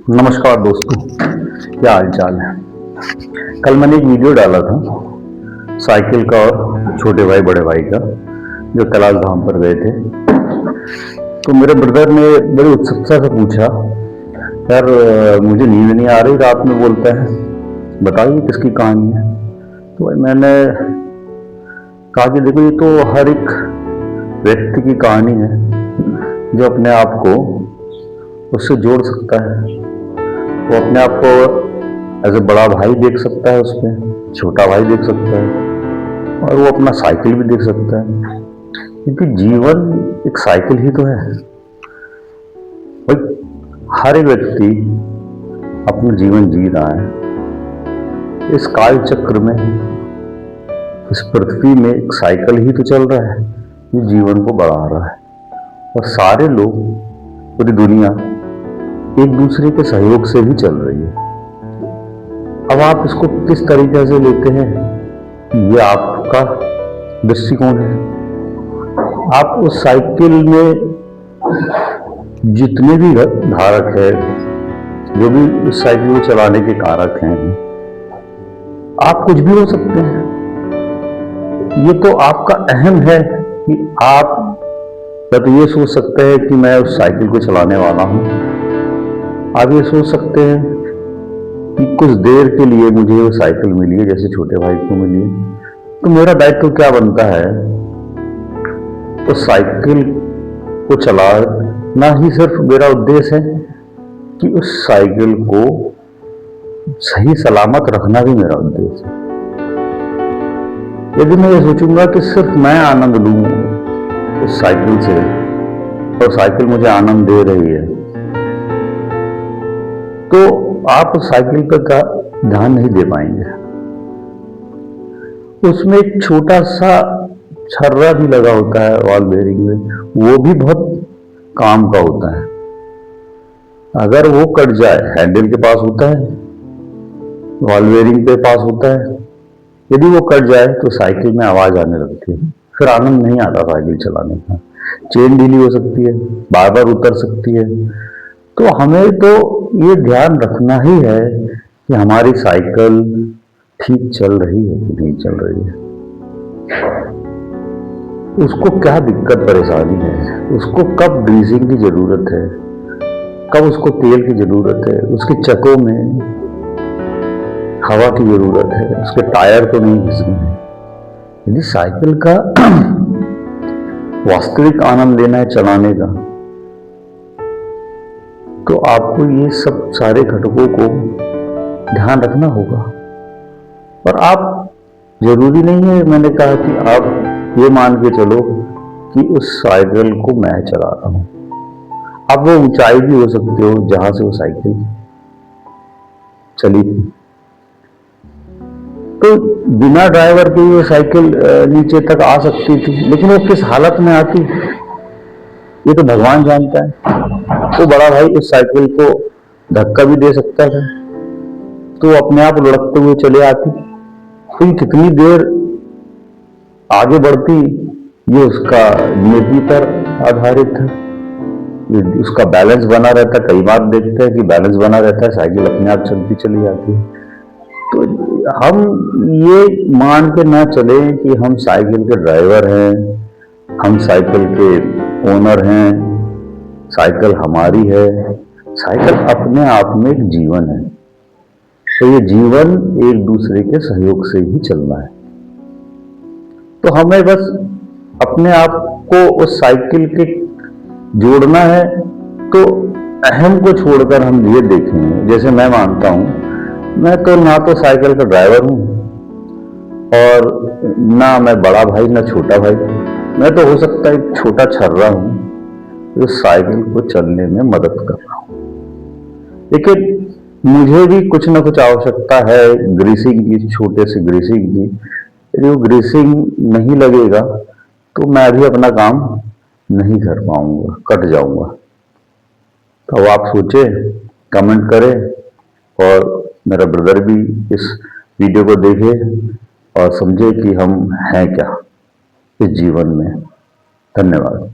नमस्कार दोस्तों, क्या हाल चाल है। कल मैंने एक वीडियो डाला था साइकिल का और छोटे भाई बड़े भाई का, जो कैलाश धाम पर गए थे। तो मेरे ब्रदर ने बड़ी उत्सुकता से पूछा, यार मुझे नींद नहीं आ रही, रात में बोलता है, बताइए किसकी कहानी है। तो भाई मैंने कहा कि देखो, ये तो हर एक व्यक्ति की कहानी है जो अपने आप को उससे जोड़ सकता है। वो अपने आप को एज ए बड़ा भाई देख सकता है, उसमें छोटा भाई देख सकता है, और वो अपना साइकिल भी देख सकता है, क्योंकि जीवन एक साइकिल ही तो है भाई। हर एक व्यक्ति अपना जीवन जी रहा है इस काल चक्र में, इस पृथ्वी में एक साइकिल ही तो चल रहा है जो जीवन को बढ़ा रहा है। और सारे लोग, पूरी दुनिया एक दूसरे के सहयोग से ही चल रही है। अब आप इसको किस तरीके से लेते हैं, ये आपका दृष्टिकोण है। आप उस साइकिल में जितने भी धारक है, जो भी उस साइकिल को चलाने के कारक हैं, आप कुछ भी हो सकते हैं। ये तो आपका अहम है कि आप तो ये सोच सकते हैं कि मैं उस साइकिल को चलाने वाला हूं। आप ये सोच सकते हैं कि कुछ देर के लिए मुझे वो साइकिल मिली है, जैसे छोटे भाई को मिली है, तो मेरा दायित्व क्या बनता है, तो साइकिल को चलाना ही सिर्फ मेरा उद्देश्य है कि उस साइकिल को सही सलामत रखना भी मेरा उद्देश्य है। यदि मैं ये सोचूंगा कि सिर्फ मैं आनंद लूं उस साइकिल से और साइकिल मुझे आनंद दे रही है, तो आप उस साइकिल पर का ध्यान नहीं दे पाएंगे। उसमें एक छोटा सा छर्रा भी लगा होता है बॉल बेयरिंग में, वो भी बहुत काम का होता है। अगर वो कट जाए, हैंडल के पास होता है, बॉल बेयरिंग के पास होता है, यदि वो कट जाए तो साइकिल में आवाज आने लगती है, फिर आनंद नहीं आता साइकिल चलाने का। चेन ढीली हो सकती है, बार बार उतर सकती है। तो हमें तो ये ध्यान रखना ही है कि हमारी साइकिल ठीक चल रही है कि नहीं चल रही है, उसको क्या दिक्कत परेशानी है, उसको कब ग्रीसिंग की जरूरत है, कब उसको तेल की जरूरत है, उसके चकों में हवा की जरूरत है, उसके टायर तो नहीं घिसने हैं। यदि साइकिल का वास्तविक आनंद लेना है चलाने का, तो आपको ये सब सारे घटकों को ध्यान रखना होगा। और आप, जरूरी नहीं है, मैंने कहा कि आप ये मान के चलो कि उस साइकिल को मैं चला रहा हूं। आप वो ऊंचाई भी हो सकते हो जहां से वो साइकिल चली थी। तो बिना ड्राइवर के वो साइकिल नीचे तक आ सकती थी, लेकिन वो किस हालत में आती ये तो भगवान जानता है। तो बड़ा भाई उस साइकिल को धक्का भी दे सकता था, तो अपने आप लुढ़कते हुए चले आती। तो कितनी देर आगे बढ़ती, ये उसका नियति पर आधारित है, उसका बैलेंस बना रहता। कई बार देखते हैं कि बैलेंस बना रहता है, साइकिल अपने आप चलती चली जाती है। तो हम ये मान के ना चले कि हम साइकिल के ड्राइवर हैं, हम साइकिल के ओनर हैं, साइकिल हमारी है। साइकिल अपने आप में एक जीवन है, तो ये जीवन एक दूसरे के सहयोग से ही चलना है। तो हमें बस अपने आप को उस साइकिल के जोड़ना है। तो अहम को छोड़कर हम ये देखें, जैसे मैं मानता हूं, मैं तो ना तो साइकिल का ड्राइवर हूं, और ना मैं बड़ा भाई ना छोटा भाई। मैं तो हो सकता है एक छोटा छर्रा हूं जो साइकिल को चलने में मदद कर रहा हूं। लेकिन मुझे भी कुछ ना कुछ आवश्यकता है ग्रीसिंग की, छोटे से ग्रीसिंग की। यदि वो ग्रीसिंग नहीं लगेगा तो मैं भी अपना काम नहीं कर पाऊंगा, कट जाऊंगा। तो अब आप सोचे, कमेंट करें, और मेरा ब्रदर भी इस वीडियो को देखे और समझे कि हम हैं क्या इस जीवन में। धन्यवाद।